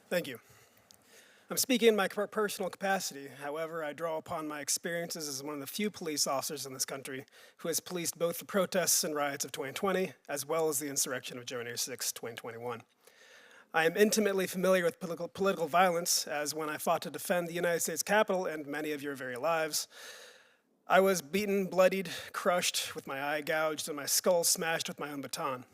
Thank you. I'm speaking in my personal capacity. However, I draw upon my experiences as one of the few police officers in this country who has policed both the protests and riots of 2020, as well as the insurrection of January 6, 2021. I am intimately familiar with political violence, as when I fought to defend the United States Capitol and many of your very lives, I was beaten, bloodied, crushed, with my eye gouged and my skull smashed with my own baton.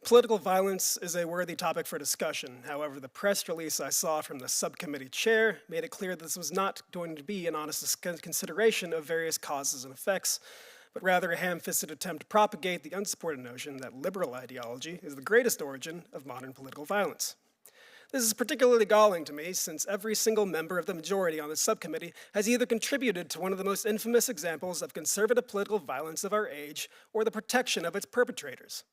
Political violence is a worthy topic for discussion. However, the press release I saw from the subcommittee chair made it clear that this was not going to be an honest consideration of various causes and effects, but rather a ham-fisted attempt to propagate the unsupported notion that liberal ideology is the greatest origin of modern political violence. This is particularly galling to me since every single member of the majority on the subcommittee has either contributed to one of the most infamous examples of conservative political violence of our age or the protection of its perpetrators.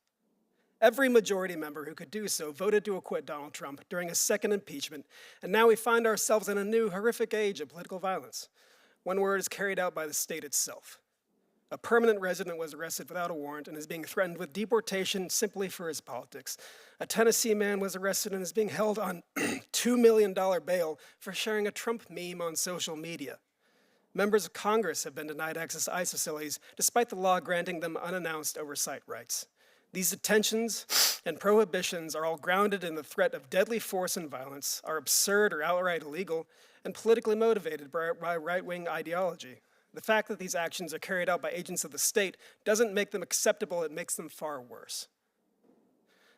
Every majority member who could do so voted to acquit Donald Trump during a second impeachment, and now we find ourselves in a new horrific age of political violence, one where it is carried out by the state itself. A permanent resident was arrested without a warrant and is being threatened with deportation simply for his politics. A Tennessee man was arrested and is being held on $2 million bail for sharing a Trump meme on social media. Members of Congress have been denied access to ICE facilities despite the law granting them unannounced oversight rights. These detentions and prohibitions are all grounded in the threat of deadly force and violence, are absurd or outright illegal, and politically motivated by right-wing ideology. The fact that these actions are carried out by agents of the state doesn't make them acceptable, it makes them far worse.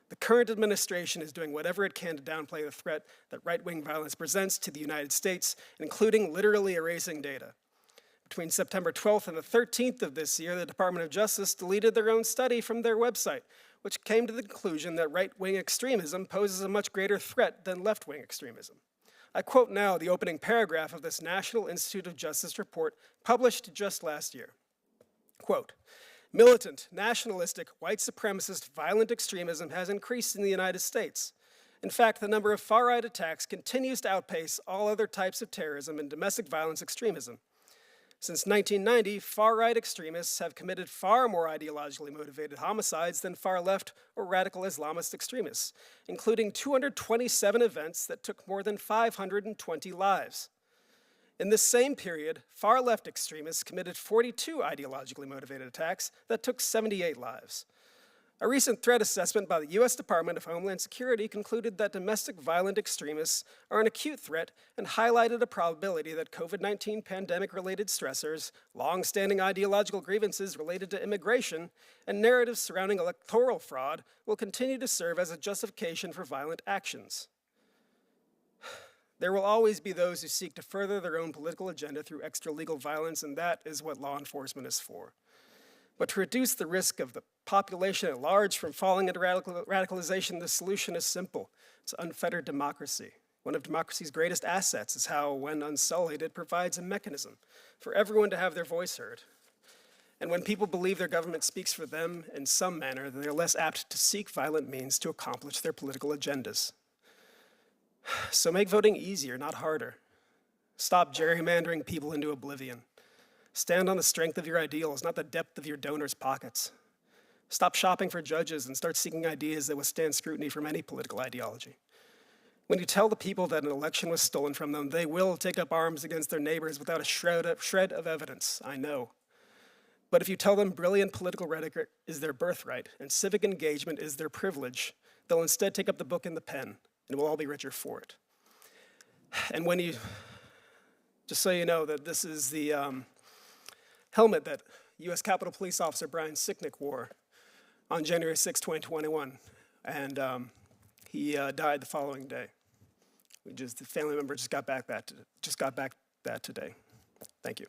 The current administration is doing whatever it can to downplay the threat that right-wing violence presents to the United States, including literally erasing data. Between September 12th and the 13th of this year, the Department of Justice deleted their own study from their website, which came to the conclusion that right-wing extremism poses a much greater threat than left-wing extremism. I quote now the opening paragraph of this National Institute of Justice report published just last year. Quote, militant, nationalistic, white supremacist, violent extremism has increased in the United States. In fact, the number of far-right attacks continues to outpace all other types of terrorism and domestic violence extremism. Since 1990, far-right extremists have committed far more ideologically motivated homicides than far-left or radical Islamist extremists, including 227 events that took more than 520 lives. In this same period, far-left extremists committed 42 ideologically motivated attacks that took 78 lives. A recent threat assessment by the U.S. Department of Homeland Security concluded that domestic violent extremists are an acute threat and highlighted a probability that COVID-19 pandemic-related stressors, long-standing ideological grievances related to immigration, and narratives surrounding electoral fraud will continue to serve as a justification for violent actions. There will always be those who seek to further their own political agenda through extra-legal violence, and that is what law enforcement is for. But to reduce the risk of the population at large from falling into radicalization, the solution is simple. It's unfettered democracy. One of democracy's greatest assets is how, when unsullied, it provides a mechanism for everyone to have their voice heard. And when people believe their government speaks for them in some manner, then they're less apt to seek violent means to accomplish their political agendas. So make voting easier, not harder. Stop gerrymandering people into oblivion. Stand on the strength of your ideals, not the depth of your donors' pockets. Stop shopping for judges and start seeking ideas that withstand scrutiny from any political ideology. When you tell the people that an election was stolen from them, they will take up arms against their neighbors without a shred of evidence, I know. But if you tell them brilliant political rhetoric is their birthright and civic engagement is their privilege, they'll instead take up the book and the pen, and we'll all be richer for it. And when you, just so you know that this is the helmet that U.S. Capitol Police Officer Brian Sicknick wore on January 6, 2021, and he died the following day. The family member just got back that today. Thank you.